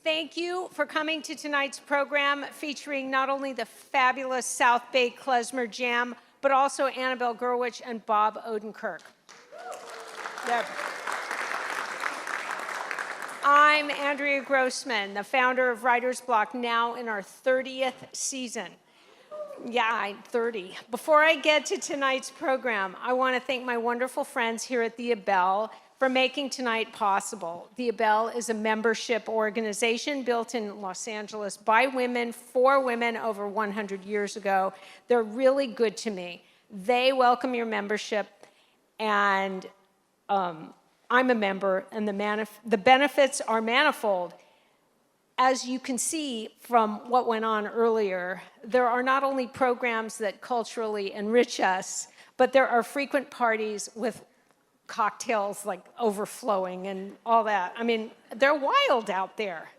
Thank you for coming to tonight's program featuring not only the fabulous South Bay Klezmer Jam, but also Annabelle Gurwitch and Bob Odenkirk. Yep. I'm Andrea Grossman, the founder of Writer's Block, now in our 30th season. Yeah, I'm 30. Before I get to tonight's program, I want to thank my wonderful friends here at the Ebell for making tonight possible. The Ebell is a membership organization built in Los Angeles by women, for women over 100 years ago. They're really good to me. They welcome your membership, and I'm a member, and the benefits are manifold. As you can see from what went on earlier, there are not only programs that culturally enrich us, but there are frequent parties with cocktails like overflowing and all that. I mean, they're wild out there.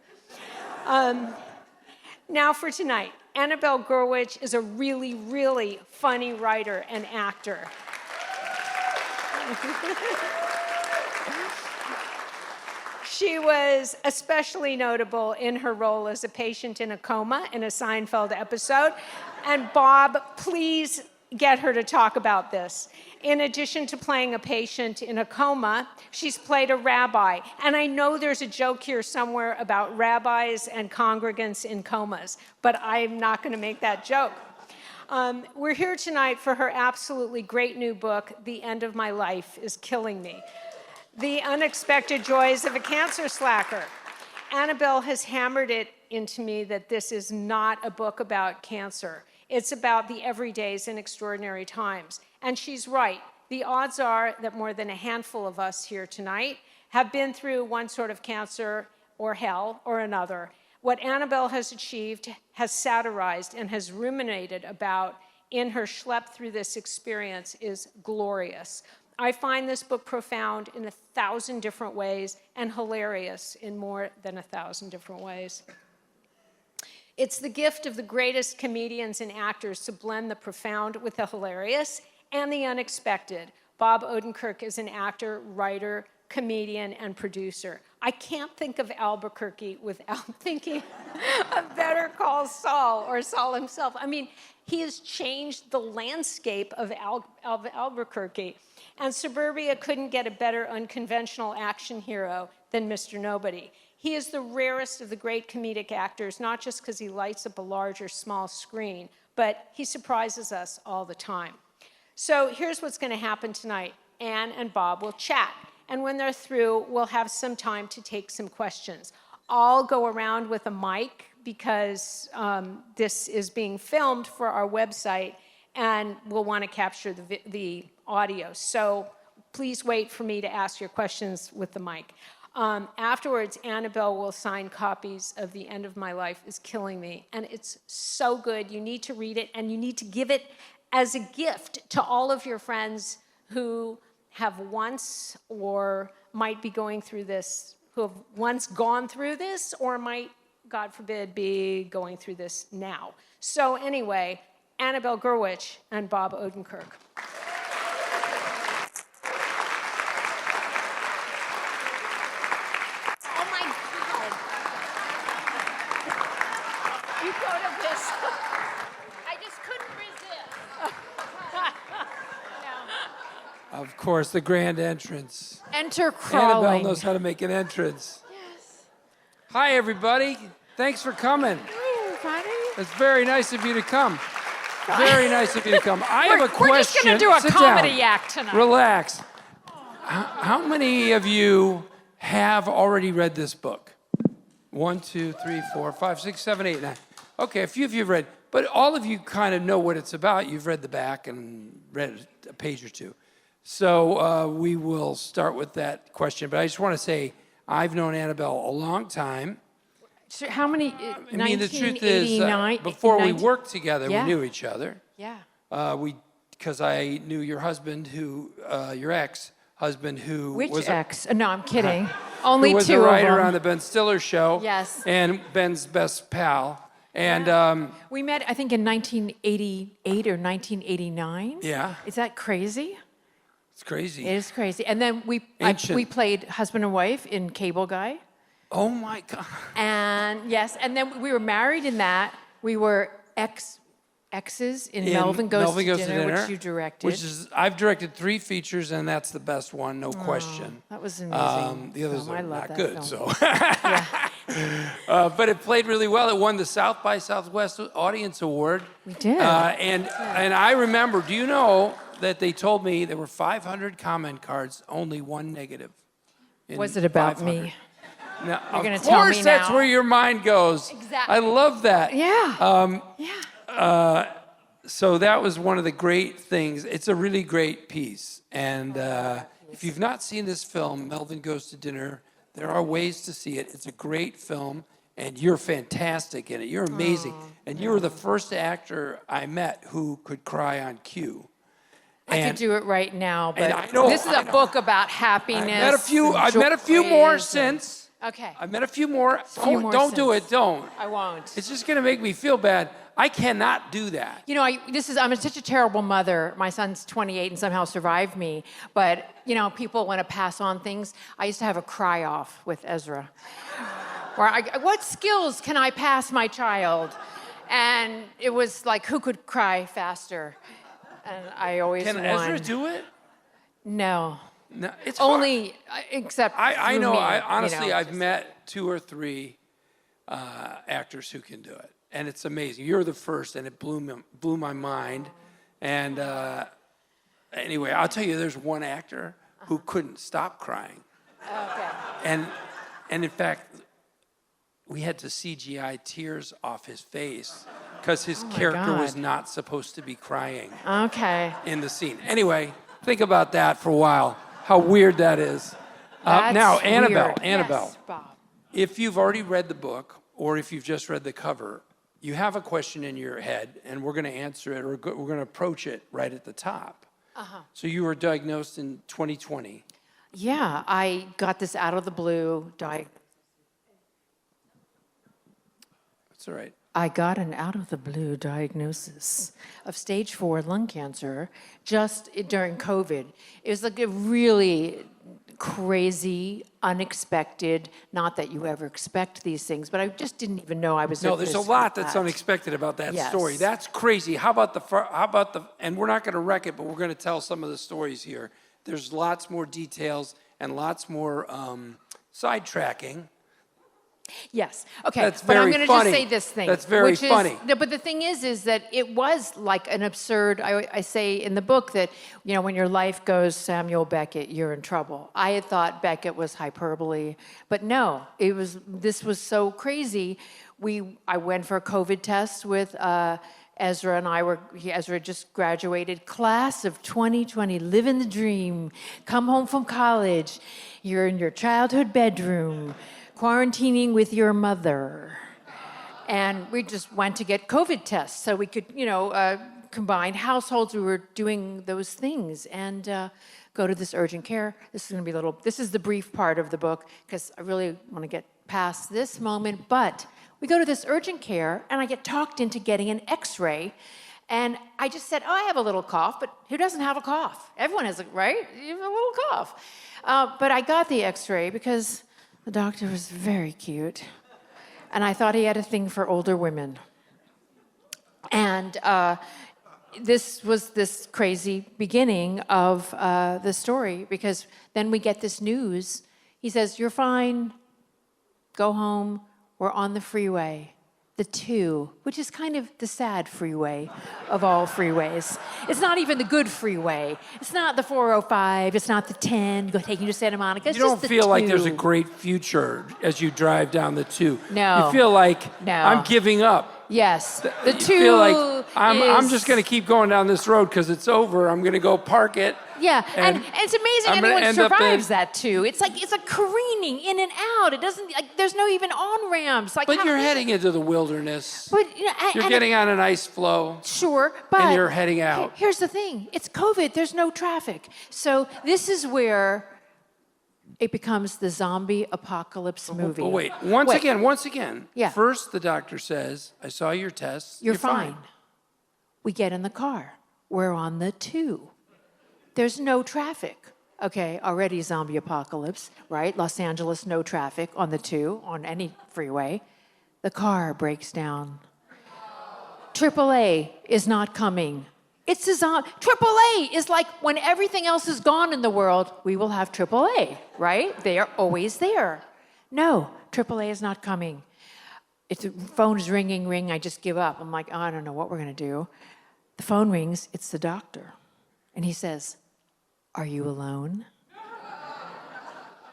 Now for tonight, Annabelle Gurwitch is a really, really funny writer and actor. She was especially notable in her role as a patient in a coma in a Seinfeld episode. And Bob, please get her to talk about this. In addition to playing a patient in a coma, she's played a rabbi. And I know there's a joke here somewhere about rabbis and congregants in comas, but I'm not going to make that joke. We're here tonight for her absolutely great new book, The End of My Life is Killing Me. The Unexpected Joys of a Cancer Slacker. Annabelle has hammered it into me that this is not a book about cancer. It's about the everydays and extraordinary times. And she's right. The odds are that more than a handful of us here tonight have been through one sort of cancer or hell or another. What Annabelle has achieved, has satirized, and has ruminated about in her schlep through this experience is glorious. I find this book profound in 1,000 different ways and hilarious in more than 1,000 different ways. It's the gift of the greatest comedians and actors to blend the profound with the hilarious and the unexpected. Bob Odenkirk is an actor, writer, comedian, and producer. I can't think of Albuquerque without thinking of Better Call Saul or Saul himself. I mean, he has changed the landscape of Albuquerque. And Suburbia couldn't get a better unconventional action hero than Mr. Nobody. He is the rarest of the great comedic actors, not just because he lights up a large or small screen, but he surprises us all the time. So here's what's going to happen tonight. Anne and Bob will chat. And when they're through, we'll have some time to take some questions. I'll go around with a mic because this is being filmed for our website, and we'll want to capture the audio. So please wait for me to ask your questions with the mic. Afterwards, Annabelle will sign copies of The End of My Life is Killing Me. And it's so good. You need to read it, and you need to give it as a gift to all of your friends who have once or might be going through this, who have once gone through this or might, God forbid, be going through this now. So anyway, Annabelle Gurwitch and Bob Odenkirk. Oh my God. You go to this. I just couldn't resist. No. Of course, the grand entrance. Enter crawling. Annabelle knows how to make an entrance. Yes. Hi, everybody. Thanks for coming. Hi, everybody. It's very nice of you to come. Very nice of you to come. I have a question. We're just going to do a Sit comedy down. act tonight. Relax. How many of you have already read this book? 1, 2, 3, 4, 5, 6, 7, 8, 9. Okay, a few of you have read, but all of you kind of know what it's about. You've read the back and read a page or two. So we will start with that question. But I just want to say, I've known Annabelle a long time. So how many? I mean, the truth is, before we worked together, we knew each other. Yeah. Because I knew your husband, your ex-husband, who Which was ex? No, I'm kidding. Only who was two a writer of them. on the Ben Stiller show. Yes. And Ben's best pal. And we met, I think, in 1988 or 1989. Yeah. Is that crazy? It's crazy. It is crazy. And then we played husband and wife in Cable Guy. Oh my God. And yes, and then we were married in that. We were exes in Melvin Goes to Dinner, which you directed. Which is, I've directed 3 features, and that's the best one, no question. That was amazing. The others film. I are love not that good, film. so. Yeah. But it played really well. It won the South by Southwest Audience Award. We did. And I remember, do you know that they told me there were 500 comment cards, only 1 negative? Was it about 500. me? Now, You're gonna of tell me course, that's now. where your mind goes. Exactly. I love that. Yeah. Yeah. So that was one of the great things. It's a really great piece. And if you've not seen this film, Melvin Goes to Dinner, there are ways to see it. It's a great film, and you're fantastic in it. You're amazing. And you were the first actor I met who could cry on cue. I could do it right now, but I know, this is a book about happiness. I've met a few more since. Okay. I've met a few more. few more Don't do since. it. Don't. I won't. It's just going to make me feel bad. I cannot do that. You know, I'm such a terrible mother. My son's 28 and somehow survived me. But, you know, people want to pass on things. I used to have a cry-off with Ezra. Where what skills can I pass my child? And it was like, who could cry faster? And I always Can won. Ezra do it? No. No, it's hard. Only, except I through know. me, Honestly, I've just- met 2 or 3 actors who can do it, and it's amazing. You're the first, and it blew my mind. And anyway, I'll tell you, there's one actor who couldn't stop crying, Okay. and in fact, we had to CGI tears off his face because his character was God. not supposed to be crying Okay. in the scene. Anyway, think about that for a while. How weird that is. That's Now, Annabelle, weird. Annabelle, Yes, Bob. if you've already read the book or if you've just read the cover, you have a question in your head, and we're going to answer it, or we're going to approach it right at the top. So you were diagnosed in 2020. Yeah, I got this out of the blue. That's all right. I got an out of the blue diagnosis of stage 4 lung cancer just during COVID. It was like a really crazy, unexpected, not that you ever expect these things, but I just didn't even know I was No, at there's a risk lot for that's that. unexpected about that Yes. story. That's crazy. How about the, and we're not going to wreck it, but we're going to tell some of the stories here. There's lots more details and lots more sidetracking. Yes. Okay. That's but I'm very going to funny. just say this thing. That's very which is, funny. no, but the thing is that it was like an absurd. I say in the book that, you know, when your life goes Samuel Beckett, you're in trouble. I had thought Beckett was hyperbole, but no, this was so crazy. I went for a COVID test with Ezra, and Ezra just graduated, class of 2020, living the dream, come home from college, you're in your childhood bedroom, quarantining with your mother. And we just went to get COVID tests so we could, you know, combine households. We were doing those things and go to this urgent care. This is the brief part of the book because I really want to get past this moment. But we go to this urgent care and I get talked into getting an x-ray. And I just said, oh, I have a little cough, but who doesn't have a cough? Everyone has right? You have a little cough. But I got the x-ray because the doctor was very cute, and I thought he had a thing for older women. And this was this crazy beginning of the story, because then we get this news. He says, you're fine, go home, we're on the freeway. The 2, which is kind of the sad freeway of all freeways. It's not even the good freeway. It's not the 405. It's not the 10 taking you to Santa Monica. It's You don't just the feel like 2. there's a great future as you drive down the 2. No. You feel like No. I'm giving up. Yes, the You 2 feel like I'm is- just going to keep going down this road because it's over. I'm going to go park it. Yeah, and and it's amazing I'm gonna anyone end up in- survives that too. It's like a careening in and out. It doesn't like there's no even on ramps. Like But how- you're heading into the wilderness. But you know, You're and getting on an ice floe. sure, but you're heading out. Here's the thing: it's COVID. There's no traffic. So this is where it becomes the zombie apocalypse movie. But wait, once again. Yeah. First, the doctor says, I saw your tests. You're fine. We get in the car. We're on the 2. There's no traffic. Okay, already zombie apocalypse, right? Los Angeles, no traffic on the 2, on any freeway. The car breaks down. AAA is not coming. It's a zombie. AAA is like when everything else is gone in the world, we will have AAA, right? They are always there. No, AAA is not coming. The phone is ringing, ring. I just give up. I'm like, oh, I don't know what we're going to do. The phone rings. It's the doctor. And he says, "Are you alone?"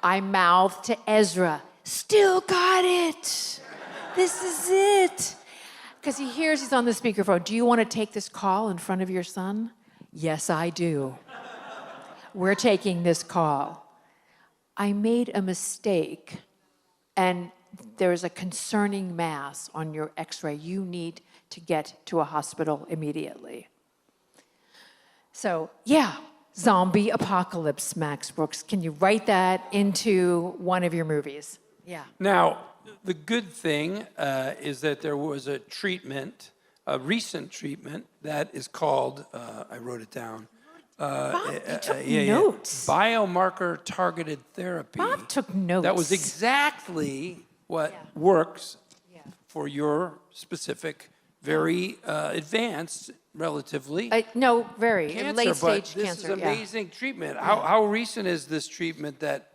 I mouth to Ezra, "Still got it. This is it." Because he hears he's on the speakerphone. "Do you want to take this call in front of your son?" "Yes, I do. We're taking this call. I made a mistake, and there's a concerning mass on your x-ray. You need to get to a hospital immediately." So, yeah, zombie apocalypse, Max Brooks. Can you write that into one of your movies? Yeah. Now, the good thing is that there was a treatment, a recent treatment, that is called, I wrote it down. Bob, you took notes. Biomarker targeted therapy. Bob took notes. That was exactly what works for your specific, very advanced, relatively, No, very. cancer. Late-stage But cancer. this is amazing treatment. How recent is this treatment that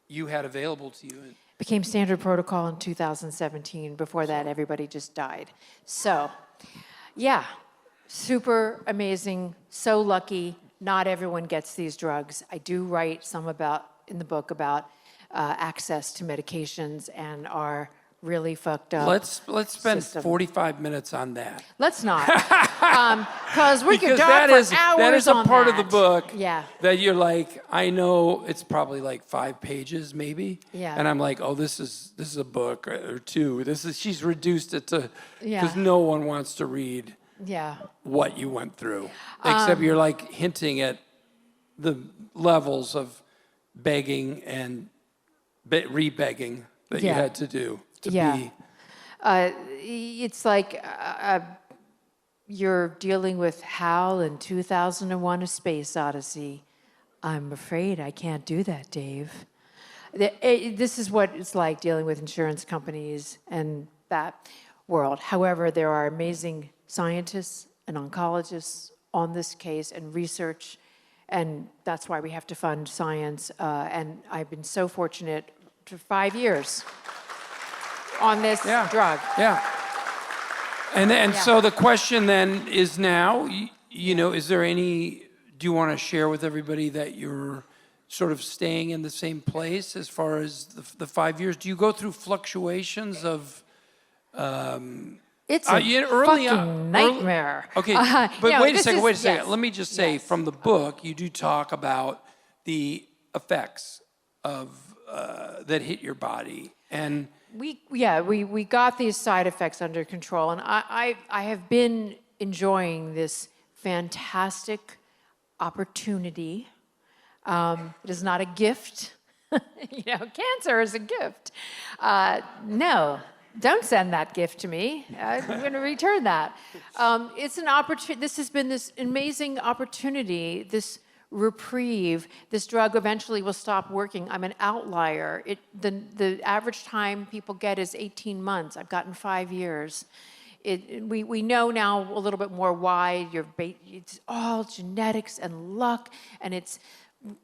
you had available to you? Became standard protocol in 2017. Before that, everybody just died. So, yeah, super amazing, so lucky. Not everyone gets these drugs. I do write some in the book about access to medications and our really fucked up Let's spend system. 45 minutes on that. Let's not, because we could Because talk that for is hours that is a on part of the that. book Yeah. that you're like, I know it's probably like 5 pages maybe. Yeah. And I'm like, oh, this is a book or 2. She's reduced it to, Yeah. because no one wants to read Yeah. what you went through. Except you're like hinting at the levels of begging and re-begging that you Yeah. had to do to Yeah. be. It's like you're dealing with Hal in 2001: A Space Odyssey. I'm afraid I can't do that, Dave. This is what it's like dealing with insurance companies and that world. However, there are amazing scientists and oncologists on this case and research, and that's why we have to fund science. And I've been so fortunate for 5 years on this drug. Yeah. And so the question then is now, you know, is there any, do you want to share with everybody that you're sort of staying in the same place as far as the 5 years? Do you go through fluctuations of... It's a fucking nightmare. Okay, but wait a second. Yes. Let me just say, from the book, you do talk about the effects of that hit your body, and we got these side effects under control, and I have been enjoying this fantastic opportunity. It is not a gift. Cancer is a gift. No. Don't send that gift to me. I'm going to return that. It's an opportunity. This has been this amazing opportunity, this reprieve. This drug eventually will stop working. I'm an outlier. The average time people get is 18 months. I've gotten 5 years. We know now a little bit more why it's all genetics and luck, and this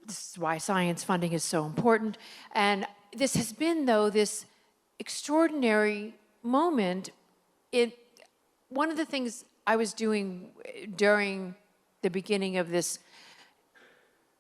is why science funding is so important. And this has been, though, this extraordinary moment. One of the things I was doing during the beginning of this,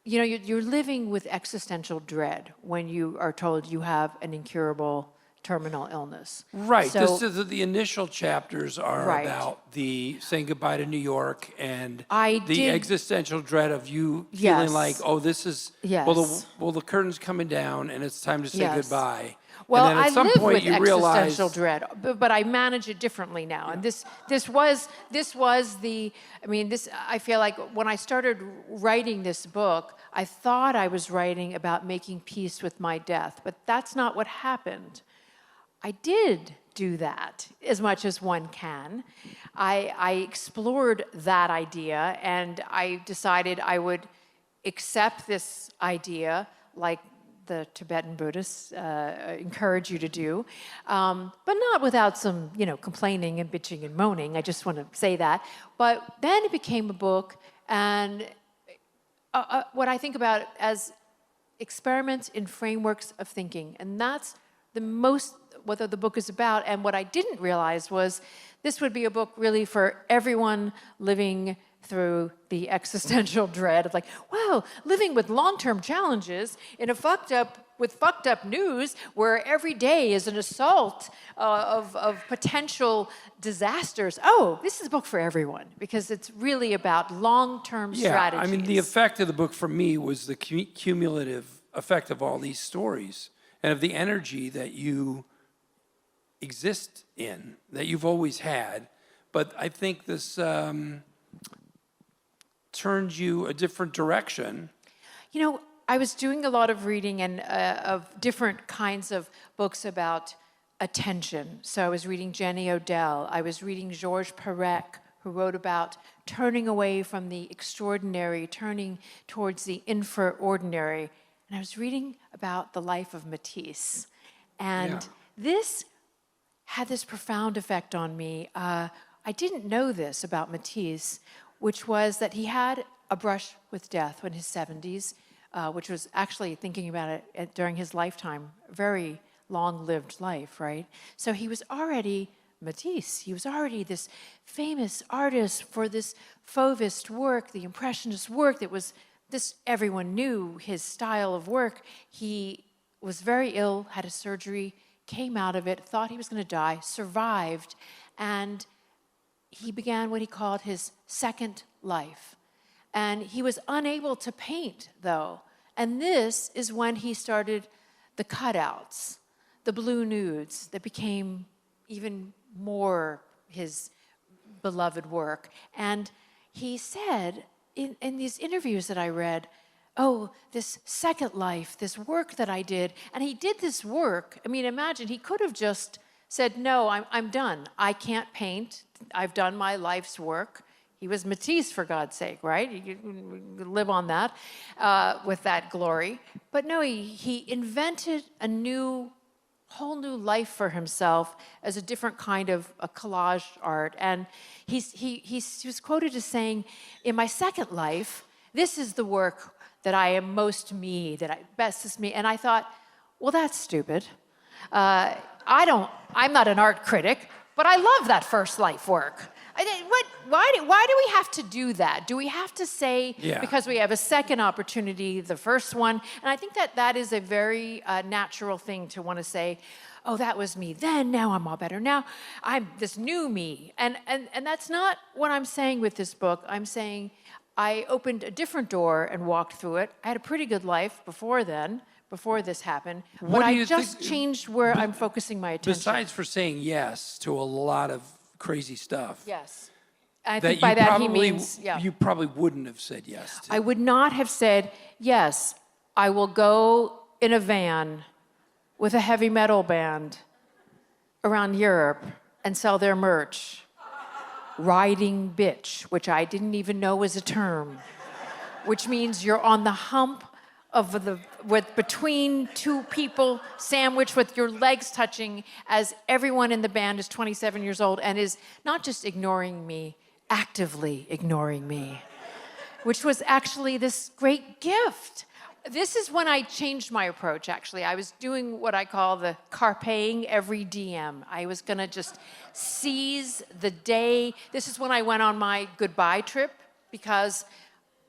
you're living with existential dread when you are told you have an incurable terminal illness. Right. So, The initial chapters are about the saying goodbye to New York and the existential dread of you feeling like, oh, this is, well, the curtain's coming down and it's time to say goodbye. Well, and then at some point you realize, existential dread, but I manage it differently now. And this was the, I feel like when I started writing this book, I thought I was writing about making peace with my death, but that's not what happened. I did do that as much as one can. I explored that idea, and I decided I would accept this idea, like the Tibetan Buddhists encourage you to do, but not without some, complaining and bitching and moaning. I just want to say that. But then it became a book, and what I think about as experiments in frameworks of thinking, and that's what the book is about. And what I didn't realize was this would be a book really for everyone living through the existential dread of like, wow, living with long-term challenges in a fucked up news where every day is an assault of potential disasters. Oh, this is a book for everyone because it's really about long-term strategies. I mean, the effect of the book for me was the cumulative effect of all these stories and of the energy that you exist in, that you've always had. But I think this turned you a different direction. I was doing a lot of reading and of different kinds of books about attention. So I was reading Jenny Odell. I was reading Georges Perec, who wrote about turning away from the extraordinary, turning towards the infraordinary. And I was reading about the life of Matisse. And this had this profound effect on me. I didn't know this about Matisse, which was that he had a brush with death in his 70s, which was actually, thinking about it during his lifetime, a very long-lived life, right? So he was already Matisse. He was already this famous artist for this Fauvist work, the Impressionist work that was this, everyone knew his style of work. He was very ill, had a surgery, came out of it, thought he was going to die, survived, and he began what he called his second life. And he was unable to paint, though. And this is when he started the cutouts, the blue nudes that became even more his beloved work. And he said in these interviews that I read, oh, this second life, this work that I did. And he did this work. I mean, imagine, he could have just said, no, I'm done. I can't paint. I've done my life's work. He was Matisse, for God's sake, right? You could live on that, with that glory. But no, he invented a whole new life for himself as a different kind of a collage art. And he was quoted as saying, in my second life, this is the work that I am most me, best is me. And I thought, well, that's stupid. I'm not an art critic, but I love that first life work. Why do we have to do that? Do we have to say, because we have a second opportunity, the first one? And I think that is a very natural thing to want to say, oh, that was me then, now I'm all better. Now I'm this new me. And that's not what I'm saying with this book. I'm saying I opened a different door and walked through it. I had a pretty good life before this happened. But I just changed where I'm focusing my attention. Besides for saying yes to a lot of crazy stuff. Yes. I think by that he means, you probably wouldn't have said yes to. I would not have said, yes, I will go in a van with a heavy metal band around Europe and sell their merch. Riding bitch, which I didn't even know was a term, which means you're on the hump of between two people sandwiched with your legs touching as everyone in the band is 27 years old and is not just ignoring me, actively ignoring me, which was actually this great gift. This is when I changed my approach, actually. I was doing what I call the carpeing every DM. I was going to just seize the day. This is when I went on my goodbye trip because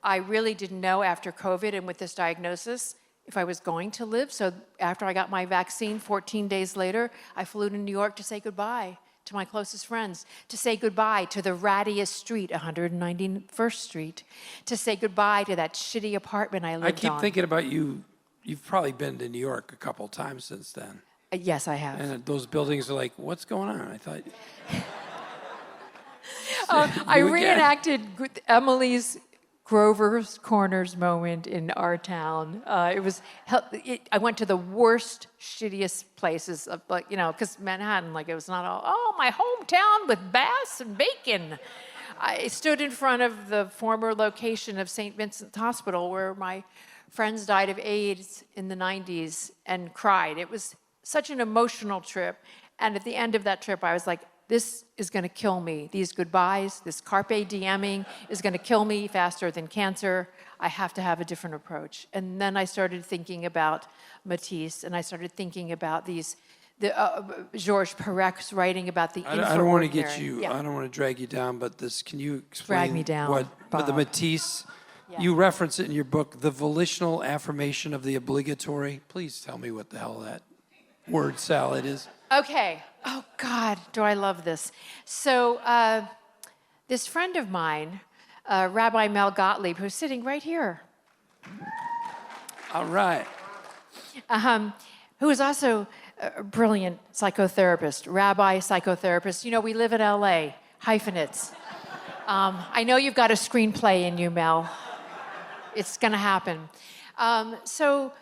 I really didn't know after COVID and with this diagnosis if I was going to live. So after I got my vaccine, 14 days later, I flew to New York to say goodbye to my closest friends, to say goodbye to the rattiest street, 191st Street, to say goodbye to that shitty apartment I lived on. I keep thinking about you. You've probably been to New York a couple times since then. Yes, I have. And those buildings are like, what's going on? I thought... I reenacted Emily's Grover's Corners moment in our town. I went to the worst, shittiest places, because Manhattan, it was not all, oh, my hometown with bass and bacon. I stood in front of the former location of St. Vincent's Hospital where my friends died of AIDS in the 90s and cried. It was such an emotional trip. And at the end of that trip, I was like, this is going to kill me. These goodbyes, this carpe dieming is going to kill me faster than cancer. I have to have a different approach. And then I started thinking about Matisse, and I started thinking about Georges Perec's writing about the I don't want to get infraordinary. you, Yeah. I don't want to drag you down, but can you explain Drag me down, but the Bob. Matisse, Yeah. you reference it in your book, the volitional affirmation of the obligatory. Please tell me what the hell that word salad is. Okay. Oh, God, do I love this. So this friend of mine, Rabbi Mel Gottlieb, who's sitting right here, All right. who is also a brilliant psychotherapist, rabbi psychotherapist. You know, we live in LA, hyphenates. I know you've got a screenplay in you, Mel. It's going to happen. So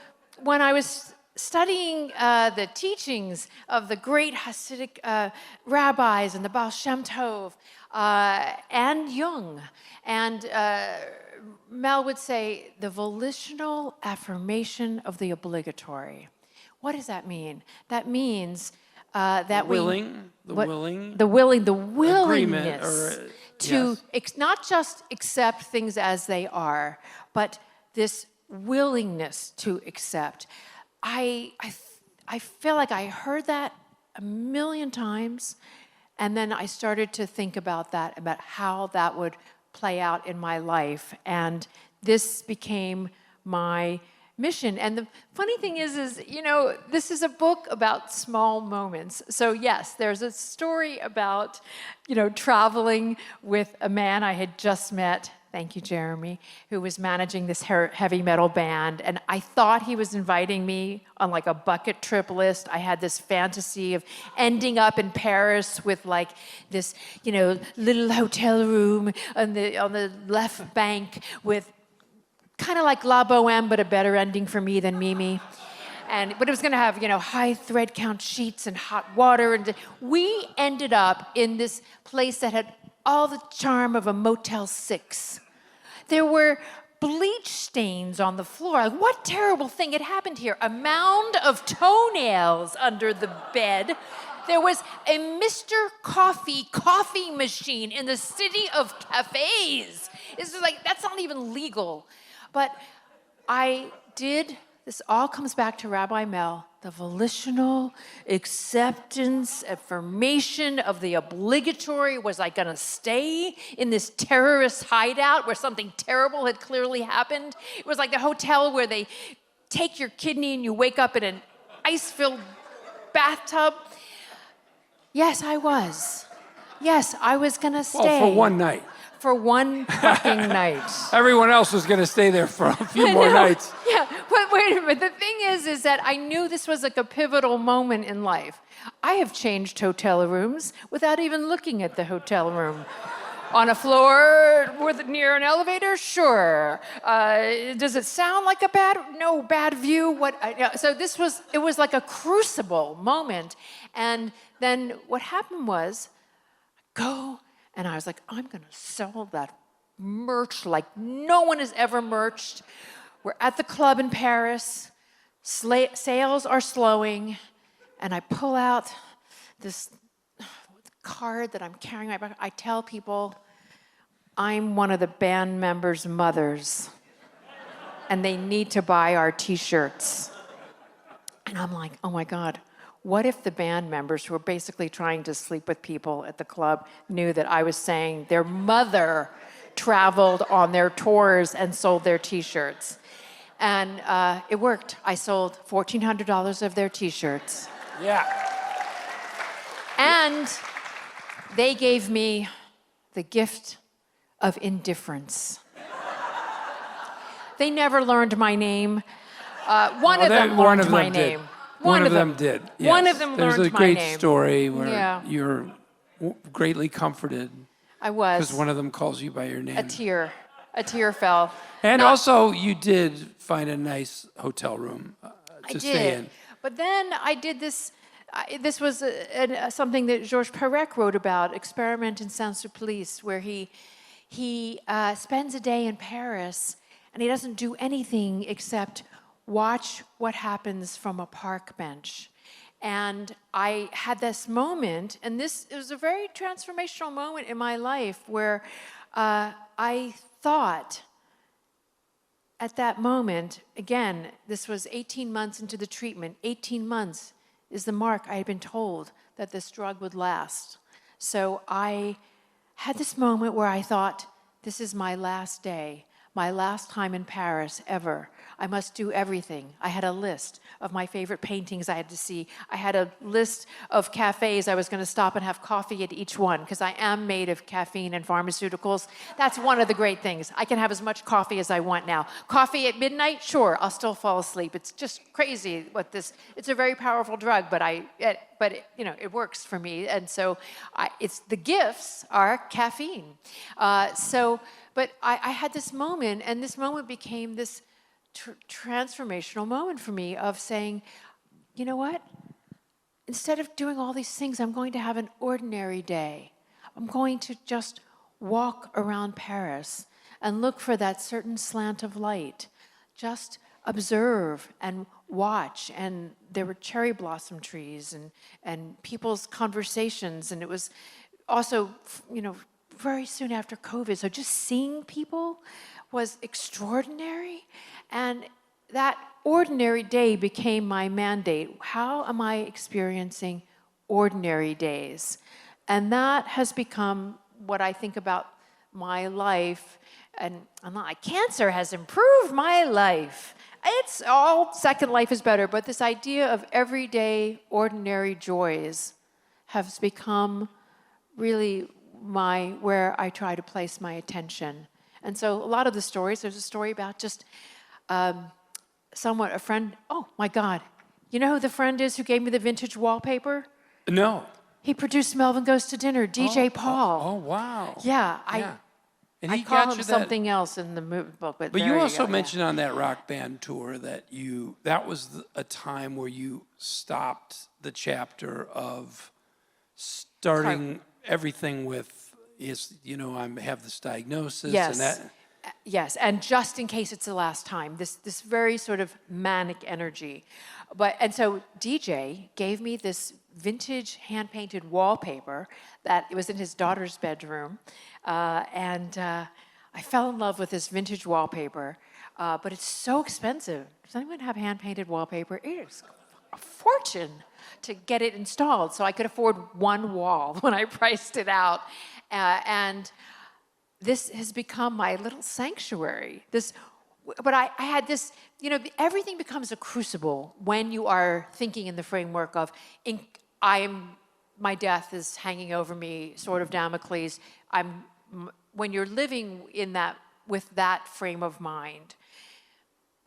when I was studying the teachings of the great Hasidic rabbis and the Baal Shem Tov and Jung, and Mel would say, the volitional affirmation of the obligatory. What does that mean? That means that The willingness agreement, to not just accept things as they are, but this willingness to accept. I feel like I heard that a million times, and then I started to think about that, about how that would play out in my life, and this became my mission. And the funny thing is, you know, this is a book about small moments. So yes, there's a story about, you know, traveling with a man I had just met. Thank you, Jeremy, who was managing this heavy metal band. And I thought he was inviting me on like a bucket trip list. I had this fantasy of ending up in Paris with like this, you know, little hotel room on the left bank with kind of like La Boheme, but a better ending for me than Mimi. But it was going to have, you know, high thread count sheets and hot water. And we ended up in this place that had all the charm of a Motel 6. There were bleach stains on the floor. Like, what terrible thing had happened here? A mound of toenails under the bed. There was a Mr. Coffee machine in the city of cafes. It's just like, that's not even legal. But this all comes back to Rabbi Mel, the volitional acceptance, affirmation of the obligatory. Was I going to stay in this terrorist hideout where something terrible had clearly happened? It was like the hotel where they take your kidney and you wake up in an ice-filled bathtub. Yes, I was. Yes, I was going to stay. Well, for one night. For one fucking night. Everyone else was going to stay there for a few more nights. Yeah, but wait a minute. The thing is that I knew this was like a pivotal moment in life. I have changed hotel rooms without even looking at the hotel room. On a floor near an elevator? Sure. Does it sound like a bad view? So it was like a crucible moment. And then what happened was, and I was like, I'm going to sell that merch like no one has ever merched. We're at the club in Paris. Sales are slowing. And I pull out this card that I'm carrying. I tell people, I'm one of the band members' mothers. And they need to buy our T-shirts. And I'm like, oh my God. What if the band members who were basically trying to sleep with people at the club knew that I was saying their mother traveled on their tours and sold their T-shirts? And it worked. I sold $1,400 of their T-shirts. Yeah. And they gave me the gift of indifference. They never learned my name. One of them learned my name. One of them did. Yes. One of them learned my name. There's a great story where you're greatly comforted. I was. Because one of them calls you by your name. A tear fell. And also, you did find a nice hotel room to stay in. But then I did this this was something that Georges Perec wrote about, Experiment in Saint-Sulpice, where he spends a day in Paris and he doesn't do anything except watch what happens from a park bench. And I had this moment, and it was a very transformational moment in my life where I thought at that moment, again, this was 18 months into the treatment, 18 months is the mark I had been told that this drug would last. So I had this moment where I thought, this is my last day, my last time in Paris ever. I must do everything. I had a list of my favorite paintings I had to see. I had a list of cafes I was going to stop and have coffee at each one, because I am made of caffeine and pharmaceuticals. That's one of the great things. I can have as much coffee as I want now. Coffee at midnight, sure, I'll still fall asleep. It's just crazy what it's a very powerful drug, but it works for me. And so the gifts are caffeine. But I had this moment, and this moment became this transformational moment for me of saying, you know what? Instead of doing all these things, I'm going to have an ordinary day. I'm going to just walk around Paris and look for that certain slant of light. Just observe and watch. And there were cherry blossom trees and people's conversations. And it was also, very soon after COVID. So just seeing people was extraordinary. And that ordinary day became my mandate. How am I experiencing ordinary days? And that has become what I think about my life. And I'm not like, cancer has improved my life. It's all second life is better. But this idea of everyday, ordinary joys has become really where I try to place my attention. And so a lot of the stories, there's a story about just a friend, oh my God. You know who the friend is who gave me the vintage wallpaper? No. He produced Melvin Goes to Dinner, DJ Paul. Oh, wow. Yeah, And I he call got him you something else in the book. But you also go, mentioned on that rock band tour that that was a time where you stopped the chapter of starting everything with, I have this diagnosis. Yes. And that. Yes, and just in case it's the last time, this very sort of manic energy. And so DJ gave me this vintage hand-painted wallpaper that it was in his daughter's bedroom. And I fell in love with this vintage wallpaper, but it's so expensive. Does anyone have hand-painted wallpaper? It is a fortune to get it installed. So I could afford one wall when I priced it out. And this has become my little sanctuary. But I had this, everything becomes a crucible when you are thinking in the framework of, my death is hanging over me, sword of Damocles. When you're living with that frame of mind.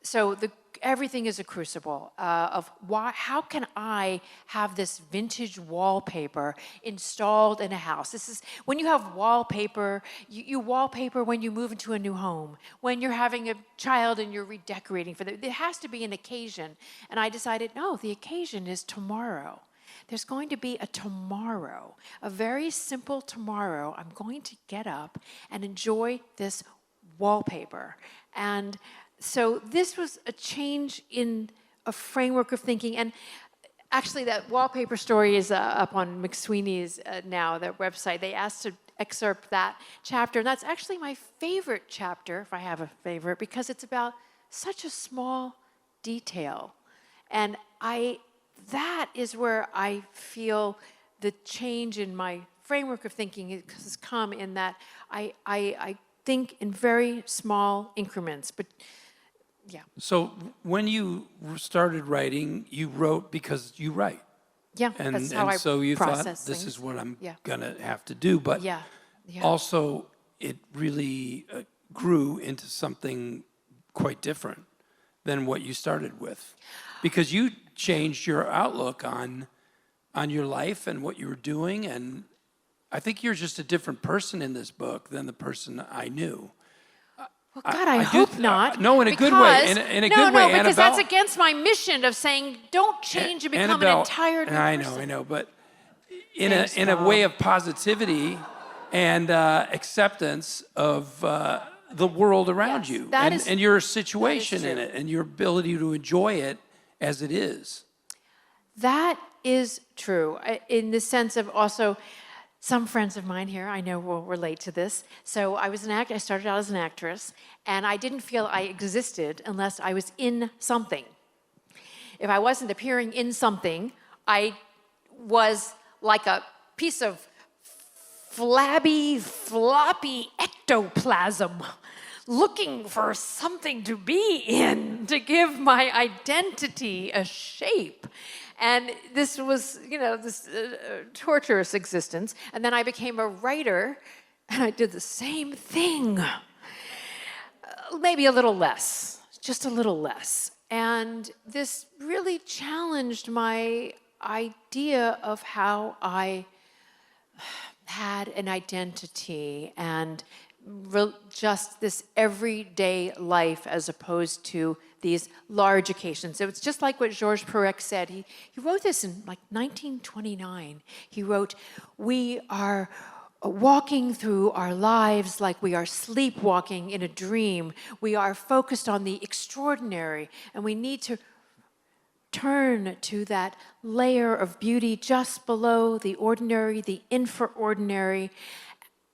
So everything is a crucible of how can I have this vintage wallpaper installed in a house? This is when you have wallpaper, you wallpaper when you move into a new home, when you're having a child and you're redecorating for them. There has to be an occasion. And I decided, no, the occasion is tomorrow. There's going to be a tomorrow, a very simple tomorrow. I'm going to get up and enjoy this wallpaper. And so this was a change in a framework of thinking. And actually, that wallpaper story is up on McSweeney's now, their website. They asked to excerpt that chapter. And that's actually my favorite chapter, if I have a favorite, because it's about such a small detail. And that is where I feel the change in my framework of thinking has come in that I think in very small increments. But yeah. So when you started writing, you wrote because you write. Yeah, that's how I so you thought, process this things. is what I'm going to have to do. But also, it really grew into something quite different than what you started with. Because you changed your outlook on your life and what you were doing. And I think you're just a different person in this book than the person I knew. Well, God, I do- hope not. no, in a good way. In a good way, No, because that's Annabelle. against my mission of saying don't change and become Annabelle, an entire new person. I know, but in Thanks, a Bob. way of positivity and acceptance of the world around Yes, you that is- and your situation in true. it and your ability to enjoy it as it is. That is true, in the sense of also some friends of mine here I know will relate to this. So I was I started out as an actress, and I didn't feel I existed unless I was in something. If I wasn't appearing in something, I was like a piece of flabby, floppy ectoplasm looking for something to be in to give my identity a shape. And this was, this torturous existence. And then I became a writer, and I did the same thing. Maybe a little less, just a little less. And this really challenged my idea of how I had an identity and just this everyday life as opposed to these large occasions. It was just like what Georges Perec said. He wrote this in like 1929. He wrote, "We are walking through our lives like we are sleepwalking in a dream. We are focused on the extraordinary, and we need to turn to that layer of beauty just below the ordinary, the infraordinary."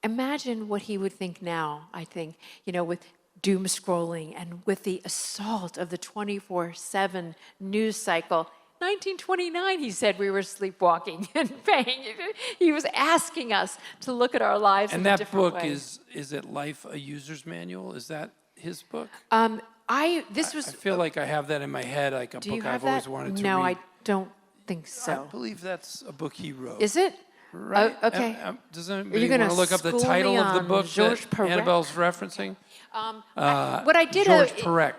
Imagine what he would think now, I think, with doom scrolling and with the assault of the 24/7 news cycle. 1929, he said we were sleepwalking and paying. He was asking us to look at our lives in a different way. And that book is it Life, a User's Manual? Is that his book? I feel like I have that in my head, like a do you book have I've that? always wanted to No, read. I don't think I so. believe that's a book he wrote. Is it? Right. Oh, okay. Does Are anybody you want gonna to look up the school title me of the on book Georges that Perec? Annabelle's referencing? What I did, Georges Perec.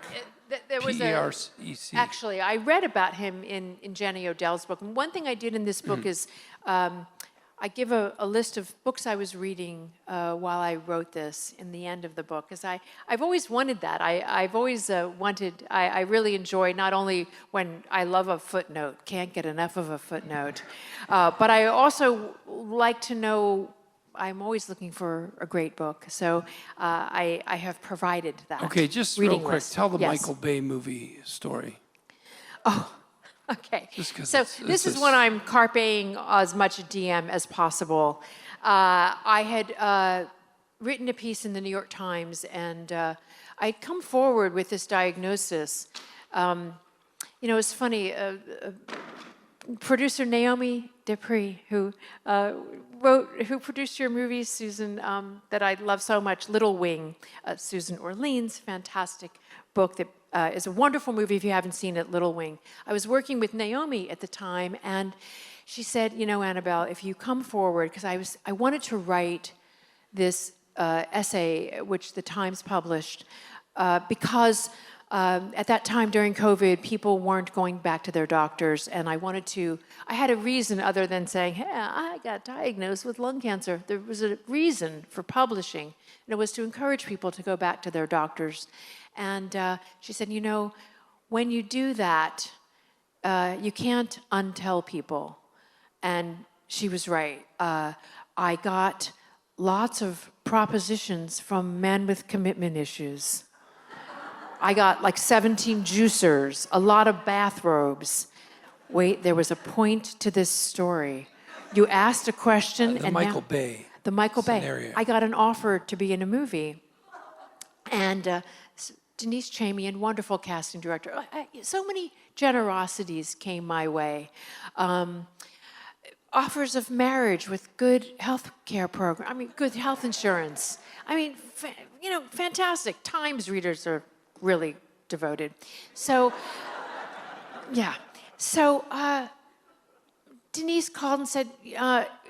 there was P-E-R-E-C. actually, I read about him in Jenny Odell's book. And one thing I did in this book is I give a list of books I was reading while I wrote this in the end of the book, because I've always wanted that. I've always I really enjoy not only when I love a footnote, can't get enough of a footnote, but I also like to know, I'm always looking for a great book. So I have provided that. Okay, just real quick, list. tell the Yes. Michael Bay movie story. Okay, Just 'cause so it's this is just- when I'm carpeing as much DM as possible. I had written a piece in the New York Times, and I'd come forward with this diagnosis. It's funny, producer Naomi Dupree, who produced your movie, Susan, that I love so much, Little Wing, Susan Orlean's fantastic book that is a wonderful movie if you haven't seen it, Little Wing. I was working with Naomi at the time, and she said, Annabelle, if you come forward, because I wanted to write this essay, which the Times published, because at that time during COVID, people weren't going back to their doctors, and I had a reason other than saying, hey, I got diagnosed with lung cancer. There was a reason for publishing, and it was to encourage people to go back to their doctors. And she said, when you do that, you can't untell people. And she was right. I got lots of propositions from men with commitment issues. I got like 17 juicers, a lot of bathrobes. Wait, there was a point to this story. You asked a question, The and Michael now, Bay the Michael scenario. Bay. I got an offer to be in a movie, and Denise Chamian, wonderful casting director. So many generosities came my way. Offers of marriage with good health care program. Good health insurance. Fantastic. Times readers are really devoted. So, yeah. So Denise called and said,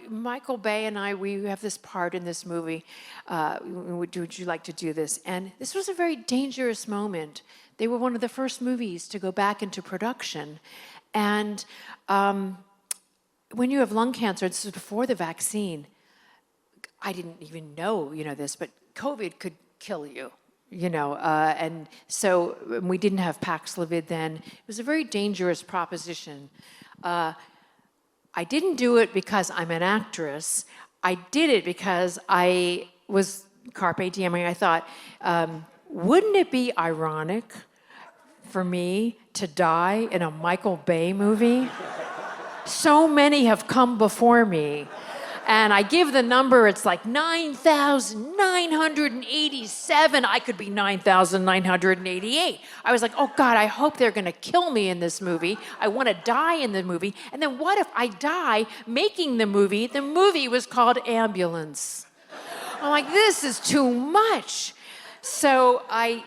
Michael Bay and we have this part in this movie. Would you like to do this? And this was a very dangerous moment. They were one of the first movies to go back into production. And when you have lung cancer, this was before the vaccine, I didn't even know, this, but COVID could kill you. And so we didn't have Paxlovid then. It was a very dangerous proposition. I didn't do it because I'm an actress. I did it because I was carpe diem. I thought, wouldn't it be ironic for me to die in a Michael Bay movie? So many have come before me. And I give the number, it's like 9,987. I could be 9,988. I was like, oh God, I hope they're gonna kill me in this movie. I wanna die in the movie. And then what if I die making the movie? The movie was called Ambulance. I'm like, this is too much. So I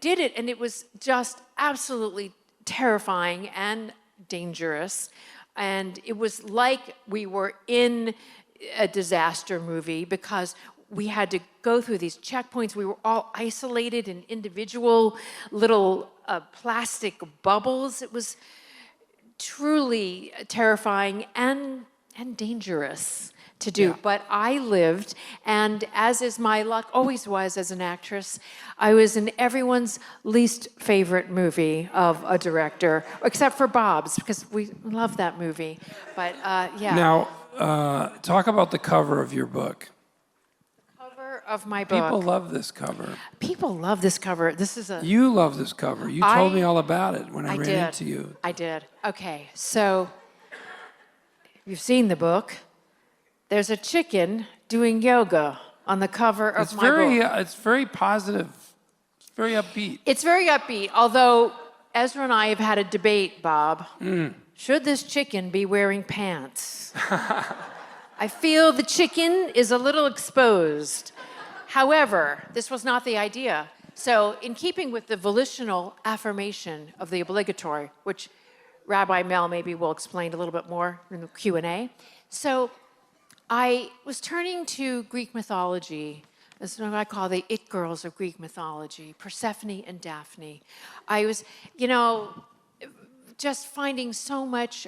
did it, and it was just absolutely terrifying and dangerous. And it was like we were in a disaster movie because we had to go through these checkpoints. We were all isolated in individual little plastic bubbles. It was truly terrifying and dangerous to do. Yeah. But I lived, and as is my luck, always was as an actress, I was in everyone's least favorite movie of a director, except for Bob's, because we love that movie. But yeah. Now, talk about the cover of your book. Cover of my book. People love this cover. People love this cover. This is a... You love this cover. You told me all about it when I ran did. into you. I did. Okay, so you've seen the book. There's a chicken doing yoga on the cover of my book. It's very positive. It's very upbeat. It's very upbeat, although Ezra and I have had a debate, Bob. Should this chicken be wearing pants? I feel the chicken is a little exposed. However, this was not the idea. So in keeping with the volitional affirmation of the obligatory, which Rabbi Mel maybe will explain a little bit more in the Q&A. So I was turning to Greek mythology. This is what I call the it girls of Greek mythology, Persephone and Daphne. I was, just finding so much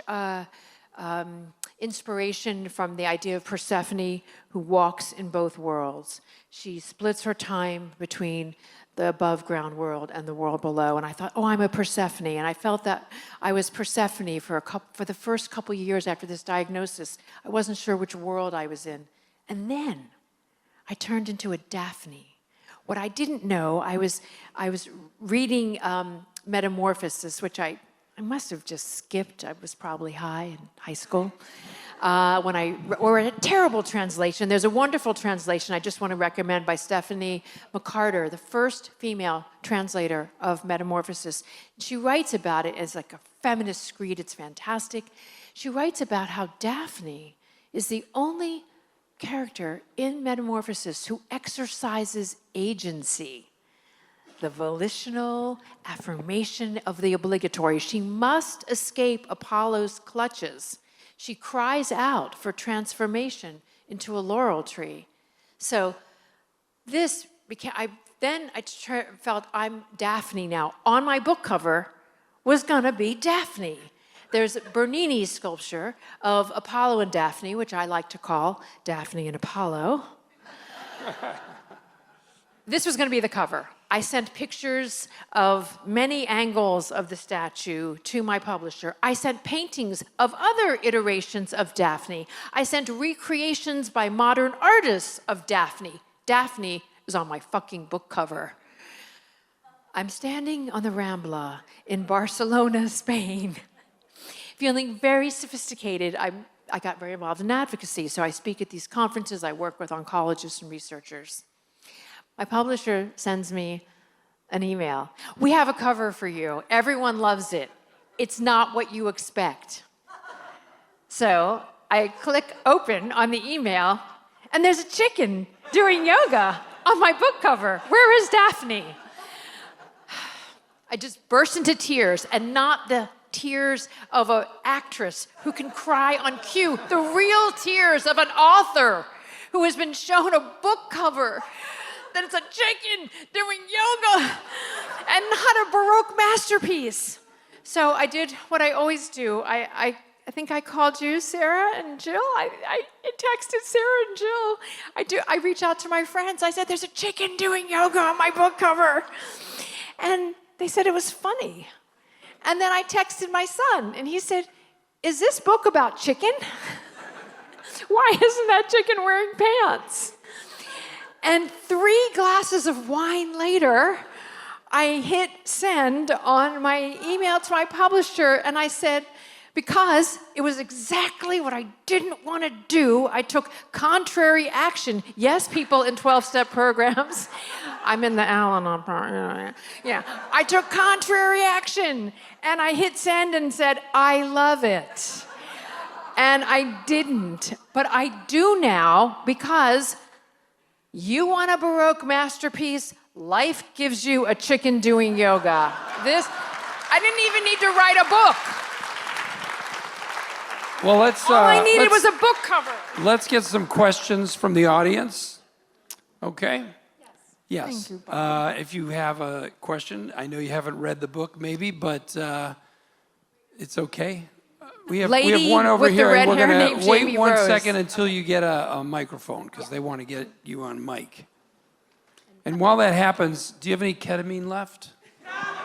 inspiration from the idea of Persephone, who walks in both worlds. She splits her time between the above ground world and the world below. And I thought, oh, I'm a Persephone. And I felt that I was Persephone for the first couple years after this diagnosis. I wasn't sure which world I was in. And then I turned into a Daphne. What I didn't know, I was reading Metamorphosis, which I must have just skipped. I was probably high in high school. Or a terrible translation. There's a wonderful translation I just want to recommend by Stephanie McCarter, the first female translator of Metamorphosis. She writes about it as like a feminist screed. It's fantastic. She writes about how Daphne is the only character in Metamorphosis who exercises agency, the volitional affirmation of the obligatory. She must escape Apollo's clutches. She cries out for transformation into a laurel tree. So this became, I felt I'm Daphne now. On my book cover was gonna be Daphne. There's Bernini's sculpture of Apollo and Daphne, which I like to call Daphne and Apollo. This was gonna be the cover. I sent pictures of many angles of the statue to my publisher. I sent paintings of other iterations of Daphne. I sent recreations by modern artists of Daphne. Daphne is on my fucking book cover. I'm standing on the Rambla in Barcelona, Spain, feeling very sophisticated. I got very involved in advocacy, so I speak at these conferences. I work with oncologists and researchers. My publisher sends me an email. We have a cover for you. Everyone loves it. It's not what you expect. So I click open on the email, and there's a chicken doing yoga on my book cover. Where is Daphne? I just burst into tears, and not the tears of an actress who can cry on cue, the real tears of an author who has been shown a book cover that it's a chicken doing yoga and not a Baroque masterpiece. So I did what I always do. I I think I called you, Sarah and Jill. I texted Sarah and Jill. I reach out to my friends. I said, there's a chicken doing yoga on my book cover. And they said it was funny. And then I texted my son, and he said, is this book about chicken? Why isn't that chicken wearing pants? And 3 glasses of wine later, I hit send on my email to my publisher, and I said, because it was exactly what I didn't want to do, I took contrary action. Yes, people in 12-step programs. I'm in the Al-Anon program. Yeah. I took contrary action, and I hit send and said, I love it. And I didn't, but I do now because you want a Baroque masterpiece, life gives you a chicken doing yoga. I didn't even need to write a book. Well, All I needed was a book cover. Let's get some questions from the audience. Okay? Yes. Thank you, if you have a question, I know you haven't read the book maybe, but it's okay. We have one over with the here, red and we're hair going named to wait Jamie 1 Rose. second until you get a microphone, because they want to get you on mic. And while that happens, do you have any ketamine left?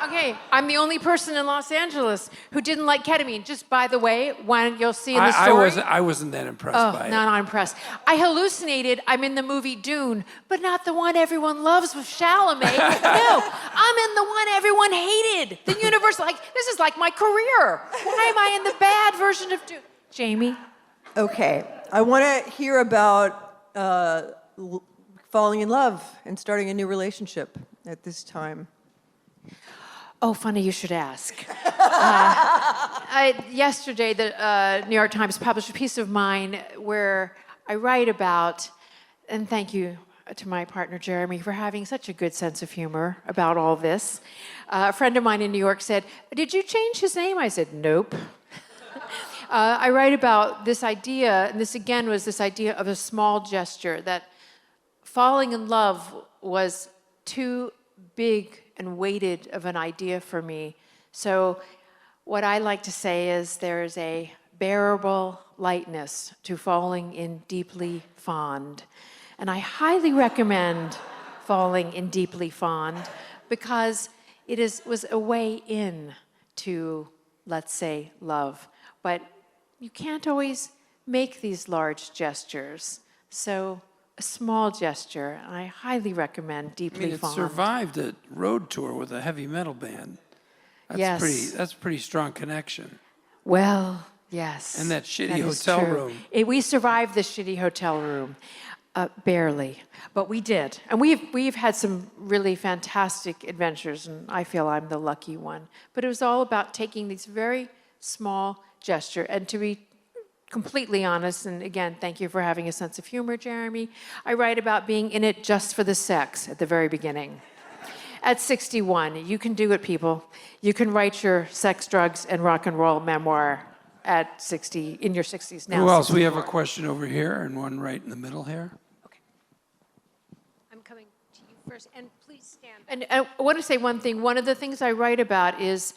Okay, I'm the only person in Los Angeles who didn't like ketamine. Just by the way, when you'll see in the story. I wasn't that impressed by it. No, not impressed. I hallucinated. I'm in the movie Dune, but not the one everyone loves with Chalamet. No, I'm in the one everyone hated. The universe, this is like my career. Why am I in the bad version of Dune? Jamie? Okay, I want to hear about falling in love and starting a new relationship at this time. Oh, funny you should ask. Yesterday, the New York Times published a piece of mine where I write about, and thank you to my partner Jeremy for having such a good sense of humor about all this. A friend of mine in New York said, did you change his name? I said, nope. I write about this idea, and this again was this idea of a small gesture, that falling in love was too big and weighted of an idea for me. So what I like to say is there is a bearable lightness to falling in deeply fond. And I highly recommend falling in deeply fond because it was a way in to, let's say, love. But you can't always make these large gestures. So a small gesture, and I highly recommend Deeply It Fond. survived a road tour with a heavy metal band. That's a pretty strong connection. Well, yes. And that shitty that is hotel true. room. We survived the shitty hotel room, barely, but we did. And we've had some really fantastic adventures, and I feel I'm the lucky one. But it was all about taking these very small gesture, and to be completely honest, and again, thank you for having a sense of humor, Jeremy. I write about being in it just for the sex at the very beginning. At 61, you can do it, people. You can write your sex, drugs, and rock and roll memoir at 60, in your 60s now. Who else? We have a question over here and one right in the middle here. Okay. I'm coming to you first, and please stand. And I want to say one thing. One of the things I write about is,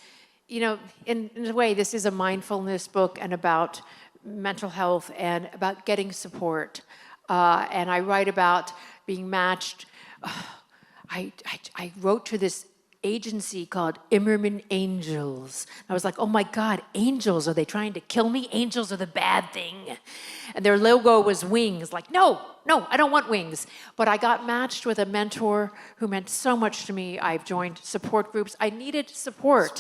you know, in a way, this is a mindfulness book and about mental health and about getting support. And I write about being matched. I wrote to this agency called Immerman Angels. I was like, oh my God, angels, are they trying to kill me? Angels are the bad thing. And their logo was wings. Like, no, I don't want wings. But I got matched with a mentor who meant so much to me. I've joined support groups. I needed support.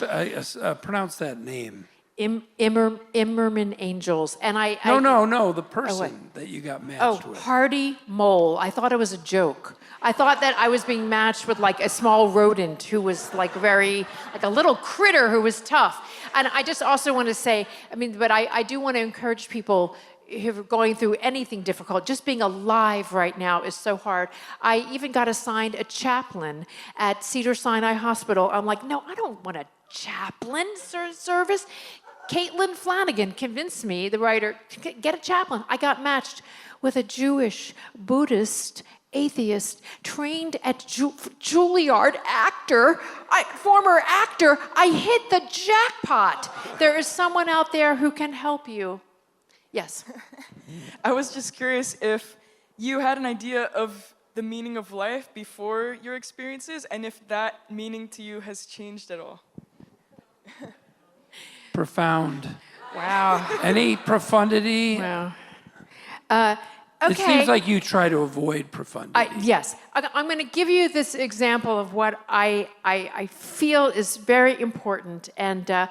Pronounce that name. Immerman Angels. And No, the person that you got matched with. Hardy Mole. I thought it was a joke. I thought that I was being matched with like a small rodent who was like like a little critter who was tough. And I just also want to say, but I do want to encourage people who are going through anything difficult. Just being alive right now is so hard. I even got assigned a chaplain at Cedars-Sinai Hospital. I'm like, no, I don't want a chaplain service. Caitlin Flanagan convinced me, the writer, to get a chaplain. I got matched with a Jewish, Buddhist, atheist, trained at Juilliard actor, former actor, I hit the jackpot. There is someone out there who can help you. Yes. I was just curious if you had an idea of the meaning of life before your experiences, and if that meaning to you has changed at all. Profound. Wow. Any profundity? Wow. It seems like you try to avoid profundity. Yes. I'm going to give you this example of what I feel is very important. And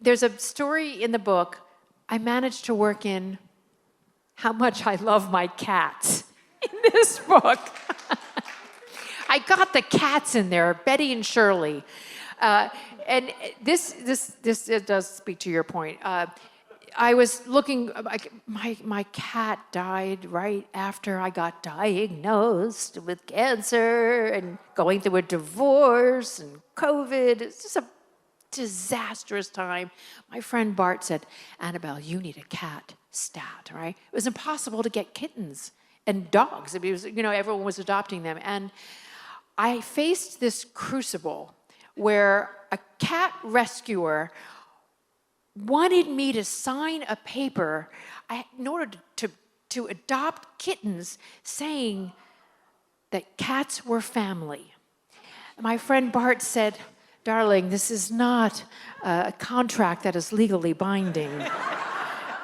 there's a story in the book. I managed to work in how much I love my cats in this book. I got the cats in there, Betty and Shirley. And this does speak to your point. I was looking, my cat died right after I got diagnosed with cancer and going through a divorce and COVID. It's just a disastrous time. My friend Bart said, Annabelle, you need a cat stat, right? It was impossible to get kittens and dogs. It was, everyone was adopting them. And I faced this crucible where a cat rescuer wanted me to sign a paper in order to adopt kittens, saying that cats were family. My friend Bart said, darling, this is not a contract that is legally binding.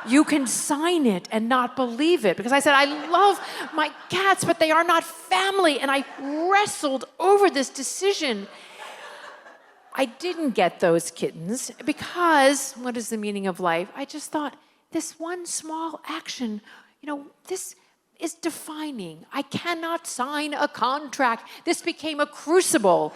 You can sign it and not believe it. Because I said, I love my cats, but they are not family. And I wrestled over this decision. I didn't get those kittens because, what is the meaning of life? I just thought, this one small action, this is defining. I cannot sign a contract. This became a crucible.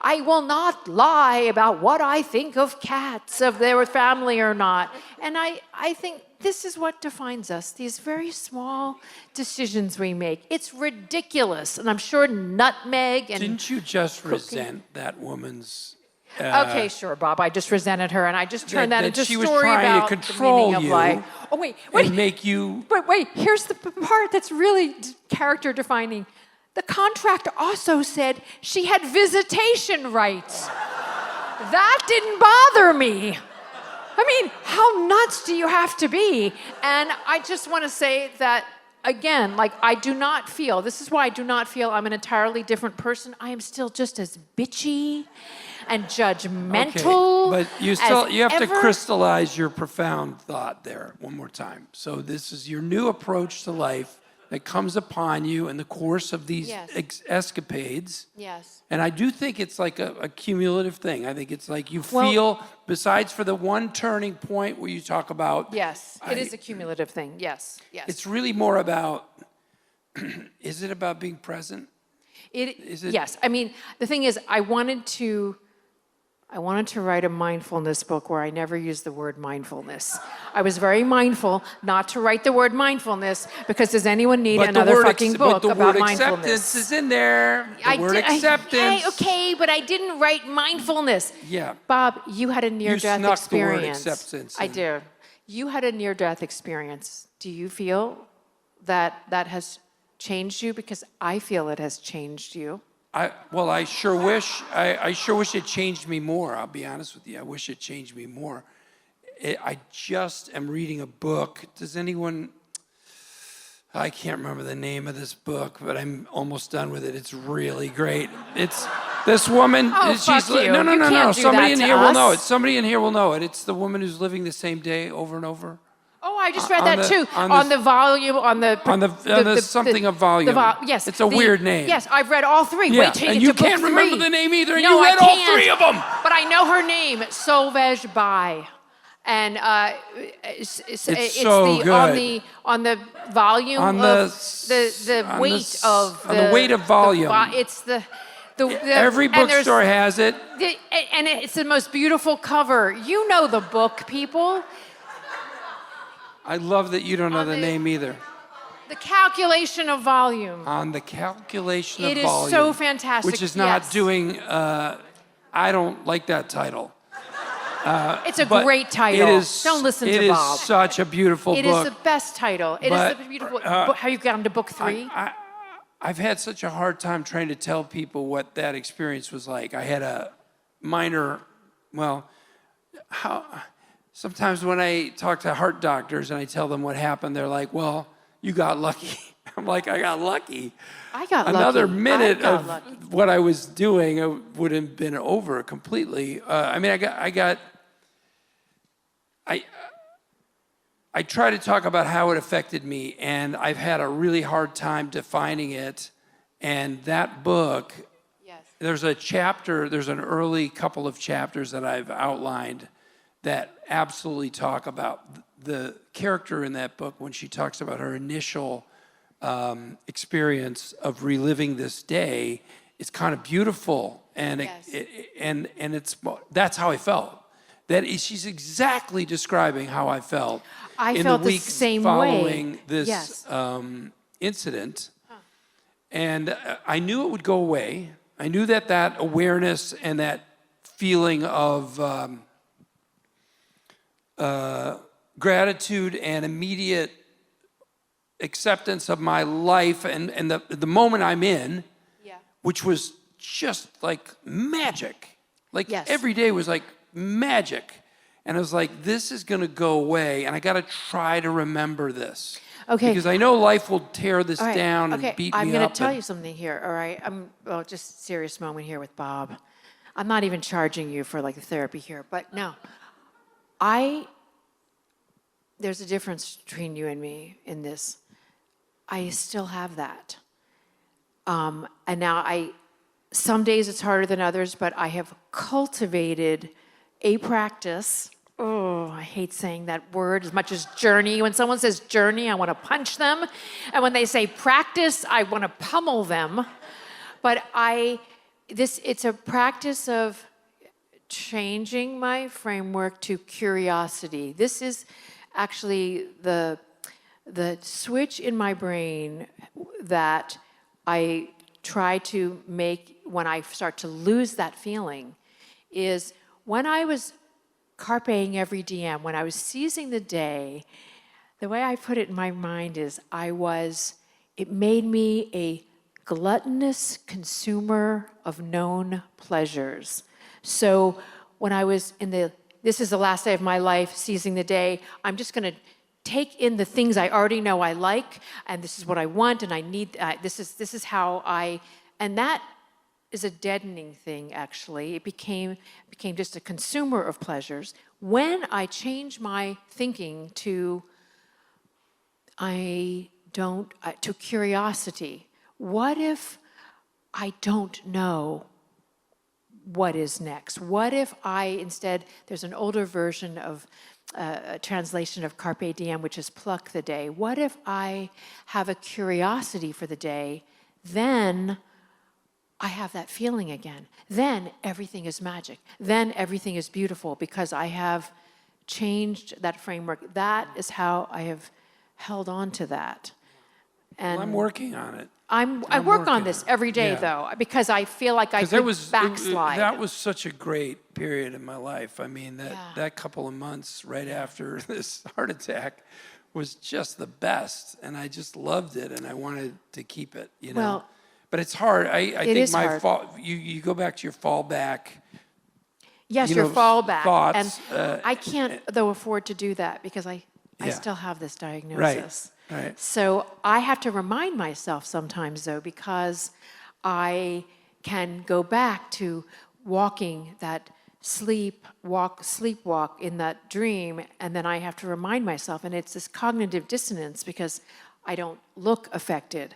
I will not lie about what I think of cats, if they were family or not. And I think this is what defines us, these very small decisions we make. It's ridiculous. And I'm sure nutmeg and Didn't you just resent that woman's... okay, sure, Bob. I just resented her, and I just turned that into a she was story trying to about control the meaning of you life. Oh, wait. and make you... But wait, here's the part that's really character defining. The contract also said she had visitation rights. That didn't bother me. I mean, how nuts do you have to be? And I just want to say that, again, I do not feel, this is why I do not feel I'm an entirely different person. I am still just as bitchy and judgmental. Okay, but you have to crystallize your profound thought there one more time. So this is your new approach to life that comes upon you in the course of these escapades. Yes. And I do think it's like a cumulative thing. I think it's like you feel, besides for the one turning point where you talk about... Yes, it is a cumulative thing. Yes. It's really more about, is it about being present? Yes. I mean, the thing is, I wanted to write a mindfulness book where I never used the word mindfulness. I was very mindful not to write the word mindfulness because does anyone need another fucking book about mindfulness? But the word acceptance is in there. The word acceptance. Okay, but I didn't write mindfulness. Yeah. Bob, you had a near-death snuck experience. the word acceptance I in. do. You had a near-death experience. Do you feel that has changed you? Because I feel it has changed you. I sure wish it changed me more. I'll be honest with you. I wish it changed me more. I just am reading a book. Does anyone? I can't remember the name of this book, but I'm almost done with it. It's really great. It's this woman. Oh, she's fuck you. No. You can't do Somebody that in to here will us. know it. Somebody in here will know it. It's the woman who's living the same day over and over. Oh, I just read that too. On the volume, on the something of volume. Yes, It's a weird name. Yes, I've read all three. Yeah, Wait till and you you get to book can't remember three. the name either, and No, you read I all can't. three of them. But I know her name, Solveig Bai, and it's so good. on the volume On of the weight of on the weight of volume. It's the Every bookstore has it. And it's the most beautiful cover. You know the book, people. I love that you don't know the name either. The calculation of volume. On the calculation of It is volume. so fantastic, Which is not yes. doing, I don't like that title. It's a But great title. It is, Don't listen it to is Bob. such a beautiful It book. is the best title. It is But, the beautiful. Have you gotten to book three? I've had such a hard time trying to tell people what that experience was like. I had a minor, sometimes when I talk to heart doctors and I tell them what happened, they're like, well, you got lucky. I'm like, I got lucky. I got lucky. Another minute I got of lucky. what I was doing would have been over completely. I try to talk about how it affected me, and I've had a really hard time defining it. And that book, Yes. there's an early couple of chapters that I've outlined that absolutely talk about the character in that book when she talks about her initial experience of reliving this day. It's kind of beautiful, and Yes. that's how I felt. She's exactly describing how I felt I in felt the the weeks same following way. this Yes. incident. And I knew it would go away. I knew that awareness and that feeling of gratitude and immediate acceptance of my life and the moment I'm in, which was just like magic. Like Yes. every day was like magic. And I was like, this is going to go away, and I got to try to remember this. Okay. Because I know life will tear this All right. down and Okay, beat me up. I'm going to tell and- you something here, all right? Just serious moment here with Bob. I'm not even charging you for like the therapy here, but no. There's a difference between you and me in this. I still have that. And now some days it's harder than others, but I have cultivated a practice. Oh, I hate saying that word as much as journey. When someone says journey, I want to punch them. And when they say practice, I want to pummel them. But it's a practice of changing my framework to curiosity. This is actually the switch in my brain that I try to make when I start to lose that feeling is when I was carpeing every DM, when I was seizing the day, the way I put it in my mind is it made me a gluttonous consumer of known pleasures. So when I was this is the last day of my life, seizing the day, I'm just going to take in the things I already know I like, and this is what I want, and I need, this is how and that is a deadening thing, actually. It became just a consumer of pleasures. When I change my thinking to curiosity, what if I don't know what is next? What if there's an older version of a translation of Carpe Diem, which is pluck the day. What if I have a curiosity for the day, then I have that feeling again. Then everything is magic. Then everything is beautiful because I have changed that framework. That is how I have held on to that. And I'm working on it. I work working on this on it. every day, Yeah. though, because I feel like I could backslide. That was such a great period in my life. I mean, Yeah. that couple of months right after this heart attack was just the best, and I just loved it, and I wanted to keep it. Well, but it's hard. I think is my hard. fall. You go back to your fallback. Yes, you your know, fallback. thoughts, and I can't, though, afford to do that because I Yeah. still have this diagnosis. Right. So I have to remind myself sometimes, though, because I can go back to walking that sleepwalk in that dream, and then I have to remind myself, and it's this cognitive dissonance because I don't look affected,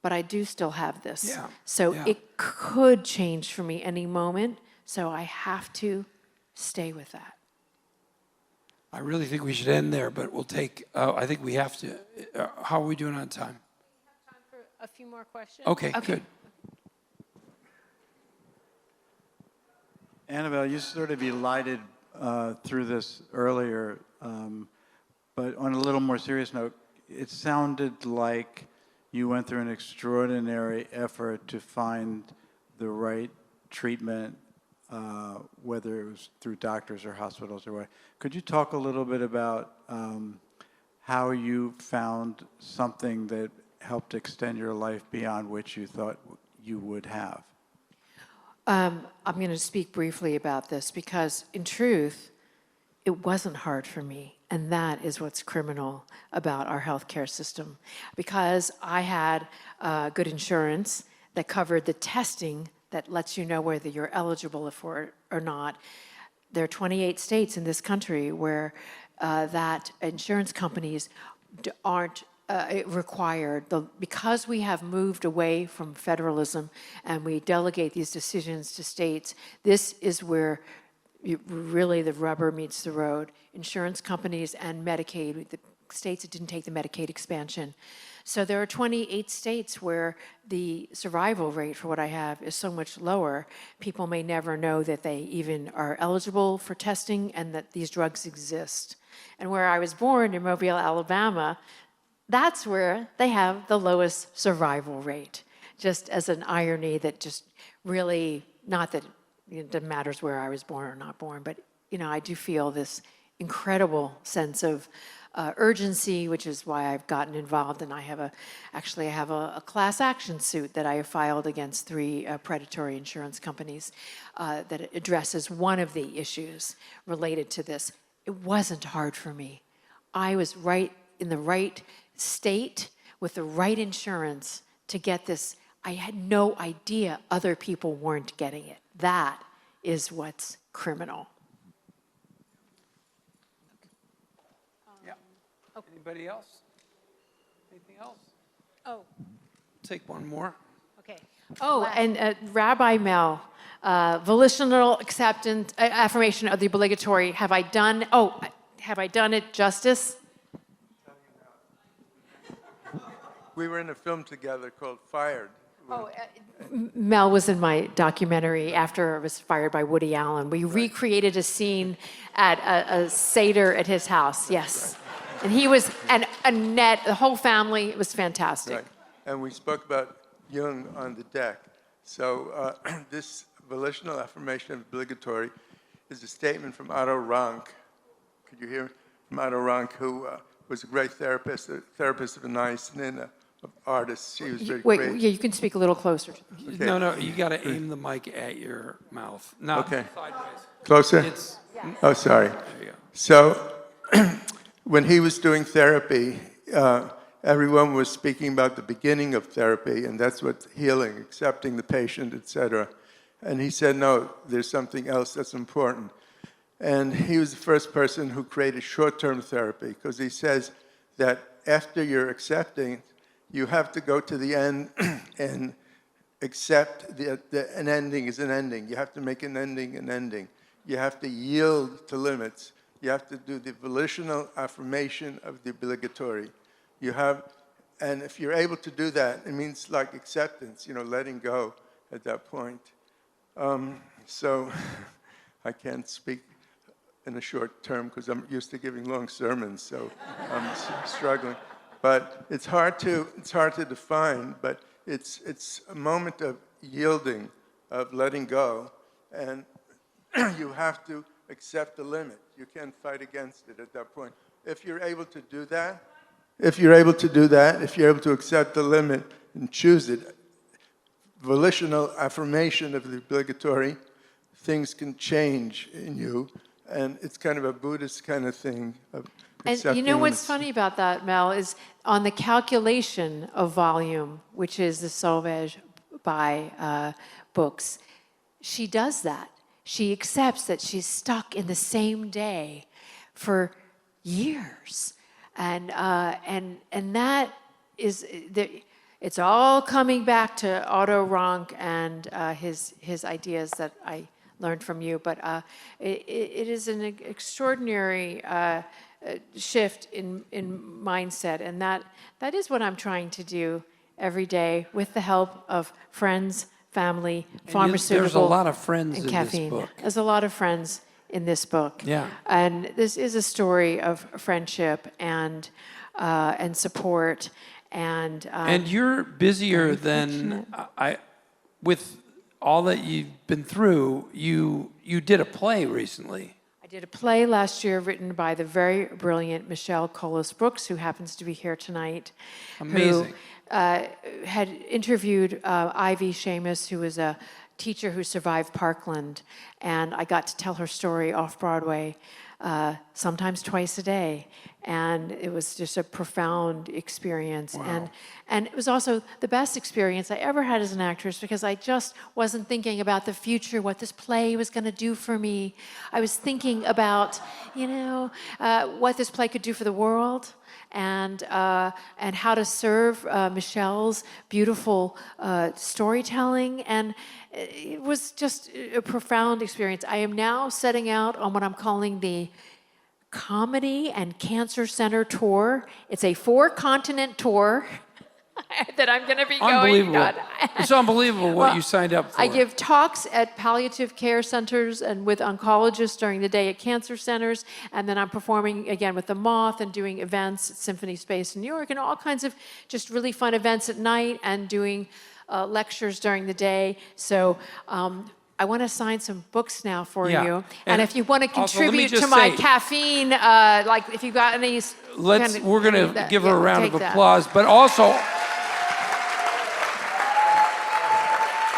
but I do still have this. Yeah. So Yeah. it could change for me any moment, so I have to stay with that. I really think we should end there, but we'll take. I think we have to. How are we doing on time? Time for a few more questions. Okay, Okay. good. Annabelle, you sort of elided through this earlier, but on a little more serious note, it sounded like you went through an extraordinary effort to find the right treatment, whether it was through doctors or hospitals or what. Could you talk a little bit about how you found something that helped extend your life beyond which you thought you would have? I'm going to speak briefly about this because, in truth, it wasn't hard for me. And that is what's criminal about our healthcare system. Because I had good insurance that covered the testing that lets you know whether you're eligible for it or not. There are 28 states in this country where that insurance companies aren't required. Because we have moved away from federalism and we delegate these decisions to states, this is where really the rubber meets the road. Insurance companies and Medicaid, the states that didn't take the Medicaid expansion. So there are 28 states where the survival rate for what I have is so much lower, people may never know that they even are eligible for testing and that these drugs exist. And where I was born in Mobile, Alabama, that's where they have the lowest survival rate. Just as an irony that just really, not that it matters where I was born or not born, but I do feel this incredible sense of urgency, which is why I've gotten involved. And I have a class action suit that I have filed against 3 predatory insurance companies that addresses one of the issues related to this. It wasn't hard for me. I was right in the right state with the right insurance to get this. I had no idea other people weren't getting it. That is what's criminal. Anybody else? Anything else? Oh, Take one more. okay. Oh, and Rabbi Mel, volitional acceptance, affirmation of the obligatory. Have I done it justice? We were in a film together called Fired. Oh, Mel was in my documentary after I was fired by Woody Allen. We recreated a scene at a Seder at his house, yes. And he was, and Annette, the whole family, it was fantastic. Right. And we spoke about Jung on the deck. So this volitional affirmation of obligatory is a statement from Otto Rank. Could you hear me? From Otto Rank, who was a great therapist of a nice Nina, of artists. She was very Wait, great. yeah, you can speak a little closer. Okay. No, you got to aim the mic at your mouth. No, Okay. sideways. Closer? It's, Oh, sorry. there you go. So when he was doing therapy, everyone was speaking about the beginning of therapy, and that's what healing, accepting the patient, etc. And he said, no, there's something else that's important. And he was the first person who created short-term therapy, because he says that after you're accepting, you have to go to the end and accept that an ending is an ending. You have to make an ending an ending. You have to yield to limits. You have to do the volitional affirmation of the obligatory. And if you're able to do that, it means like acceptance, letting go at that point. So I can't speak in a short term because I'm used to giving long sermons, so I'm struggling. But it's hard to define, but it's a moment of yielding, of letting go, and you have to accept the limit. You can't fight against it at that point. If you're able to do that, if you're able to accept the limit and choose it, volitional affirmation of the obligatory, things can change in you, and it's kind of a Buddhist kind of thing of accepting. And you know what's limits. funny about that, Mel, is on the calculation of volume, which is the Sauvage by books, she does that. She accepts that she's stuck in the same day for years. And that is, it's all coming back to Otto Rank and his ideas that I learned from you. But it is an extraordinary shift in mindset. And that is what I'm trying to do every day with the help of friends, family, pharmaceutical, there's a lot of friends and in caffeine. this book. There's a lot of friends in this book. Yeah. And this is a story of friendship and support and you're busier than with all that you've been through. You did a play recently. did a play last year written by the very brilliant Michelle Collis-Brooks, who happens to be here tonight. Amazing. Who had interviewed Ivy Seamus, who was a teacher who survived Parkland. And I got to tell her story off Broadway, sometimes twice a day. And it was just a profound experience. Wow. And it was also the best experience I ever had as an actress, because I just wasn't thinking about the future, what this play was going to do for me. I was thinking about, what this play could do for the world, and how to serve Michelle's beautiful storytelling. And it was just a profound experience. I am now setting out on what I'm calling the Comedy and Cancer Center Tour. It's a 4-continent tour that I'm going to be going Unbelievable. on. It's unbelievable what Well, you signed up for. I give talks at palliative care centers and with oncologists during the day at cancer centers, and then I'm performing again with the Moth and doing events at Symphony Space in New York, and all kinds of just really fun events at night, and doing lectures during the day. So I want to sign some books now for Yeah. you. And And if you want to also, let me contribute to just my say- caffeine, like if you got any... We're going to give her a round of take that. applause, but also,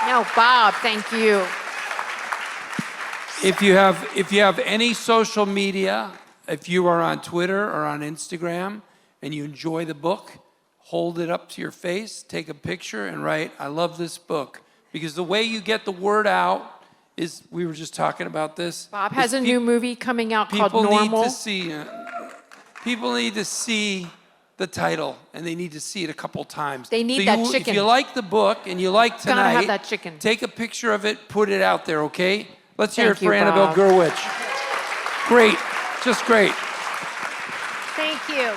No, Bob, thank you. if you have any social media, if you are on Twitter or on Instagram and you enjoy the book, hold it up to your face, take a picture, and write, "I love this book." Because the way you get the word out is, we were just talking about this. Bob has is a new movie coming out called people Normal. People need to see the title, and they need to see it a couple times. They need that If chicken. you like the book and you like Gotta have tonight, that chicken. take a picture of it, put it out there, okay? Let's hear Thank it for you, Annabelle Bob. Gurwitch. Great, just great. Thank you.